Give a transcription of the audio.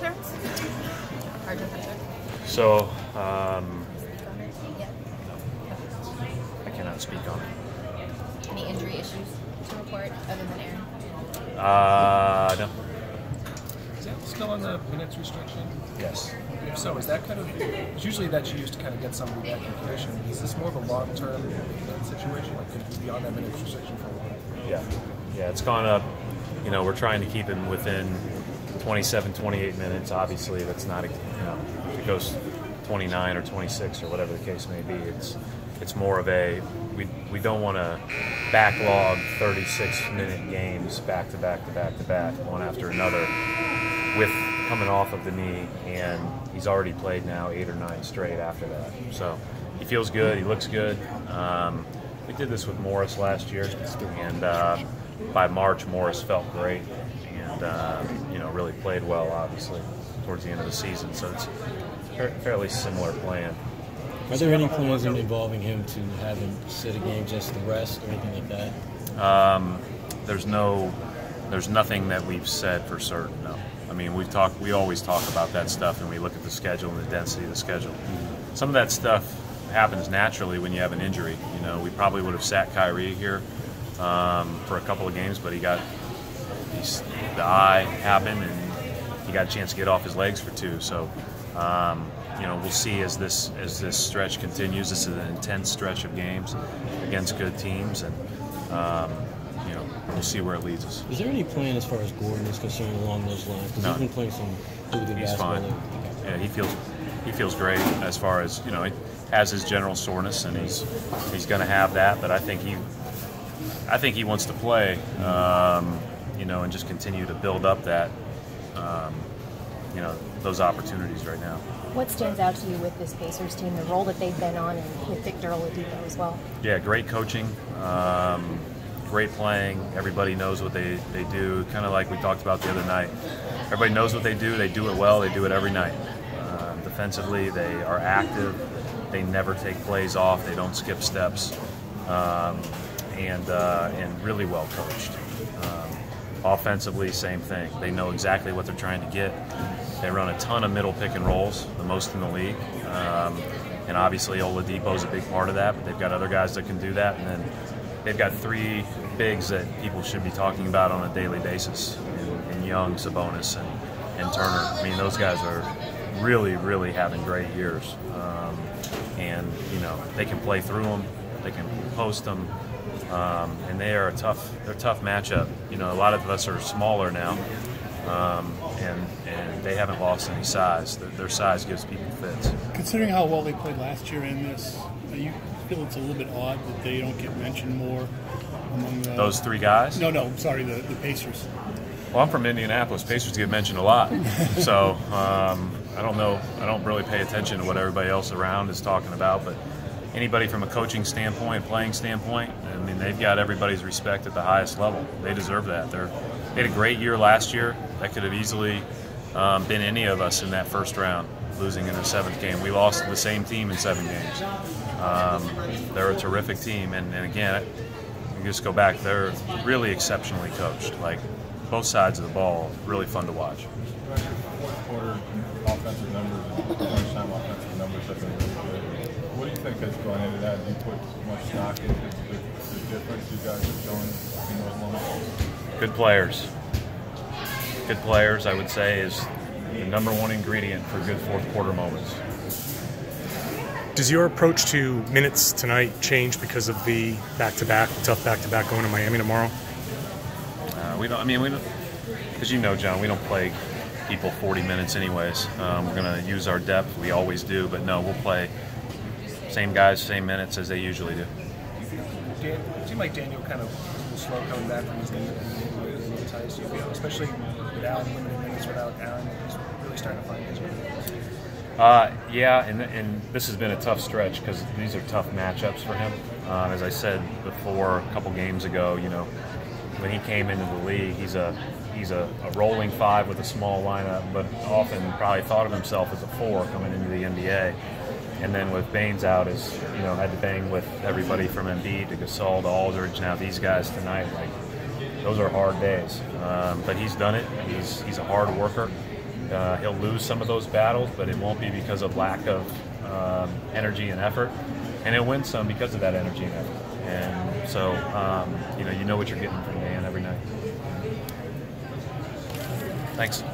pitcher? Hardman pitcher. So, I cannot speak on it. Any injury issues to report other than Aaron? No. Is that still on the minutes restriction? Yes. If so, is that kind of, it's usually that's used to kind of get somebody back in condition. Is this more of a long-term situation? Like, could you be on that minutes restriction for a while? Yeah. Yeah, it's gone up. You know, we're trying to keep him within 27, 28 minutes. Obviously, that's not, if it goes 29 or 26 or whatever the case may be, it's more of a, we don't want to backlog 36-minute games back to back to back to back, one after another, with coming off of the knee, and he's already played now 8 or 9 straight after that. So he feels good, he looks good. We did this with Morris last year, and by March, Morris felt great, and really played well, obviously, towards the end of the season. So it's a fairly similar plan. Are there any plans involving him to have him sit a game just to rest or anything like that? There's nothing that we've said for certain. No. I mean, we always talk about that stuff, and we look at the schedule and the density of the schedule. Some of that stuff happens naturally when you have an injury. You know, we probably would have sat Kyrie here for a couple of games, but the eye happened, and he got a chance to get off his legs for 2. So. We'll see as this stretch continues. This is an intense stretch of games against good teams, and we'll see where it leads us. Is there any plan as far as Gordon is concerned along those lines? Because he's been playing some really good basketball. He's fine. Yeah, he feels great as far as he has his general soreness, and he's going to have that. But I think he wants to play, and just continue to build up that. Those opportunities right now. What stands out to you with this Pacers team, the role that they've been on, and with Victor Oladipo as well? Yeah, great coaching, great playing. Everybody knows what they do, kind of like we talked about the other night. Everybody knows what they do it well, they do it every night. Defensively, they are active, they never take plays off, they don't skip steps, and really well coached. Offensively, same thing. They know exactly what they're trying to get. They run a ton of middle pick and rolls, the most in the league. And obviously Oladipo is a big part of that, but they've got other guys that can do that. And then they've got 3 bigs that people should be talking about on a daily basis, in Young, Sabonis, and Turner. I mean, those guys are really, really having great years. They can play through them, they can post them. And they're a tough matchup. A lot of us are smaller now, and they haven't lost any size. Their size gives people fits. Considering how well they played last year in this, you feel it's a little bit odd that they don't get mentioned more among those 3 guys? No, sorry, the Pacers. Well, I'm from Indianapolis. Pacers get mentioned a lot, so I don't know. I don't really pay attention to what everybody else around is talking about, but. Anybody from a coaching standpoint, playing standpoint, I mean, they've got everybody's respect at the highest level. They deserve that. They had a great year last year. That could have easily been any of us in that first round, losing in the 7th game. We lost to the same team in 7 games. They're a terrific team, and again, you just go back, they're really exceptionally coached. Like, both sides of the ball, really fun to watch. Quarter offensive numbers and lunchtime offensive numbers have been really good. What do you think has gone into that? Do you put much stock into the difference you guys are showing in those moments? Good players. Good players, I would say, is the #1 ingredient for good fourth quarter moments. Does your approach to minutes tonight change because of the back-to-back, tough back-to-back going to Miami tomorrow? We don't, as you know, John, we don't play people 40 minutes anyways. We're going to use our depth. We always do, but no, we'll play same guys, same minutes as they usually do. It seemed like Daniel kind of was slow coming back from his knee and ties, you feel, especially without limited minutes, without Aaron. He's really starting to find his rhythm. Yeah, and this has been a tough stretch because these are tough matchups for him. As I said before, a couple games ago, when he came into the league, he's a rolling 5 with a small lineup, but often probably thought of himself as a 4 coming into the NBA. And then with Baines out, had to bang with everybody from Embiid to Gasol to Aldridge. Now these guys tonight, those are hard days. But he's done it. He's a hard worker, he'll lose some of those battles, but it won't be because of lack of energy and effort, and he'll win some because of that energy and effort. And so, you know what you're getting from Dan every night. Thanks.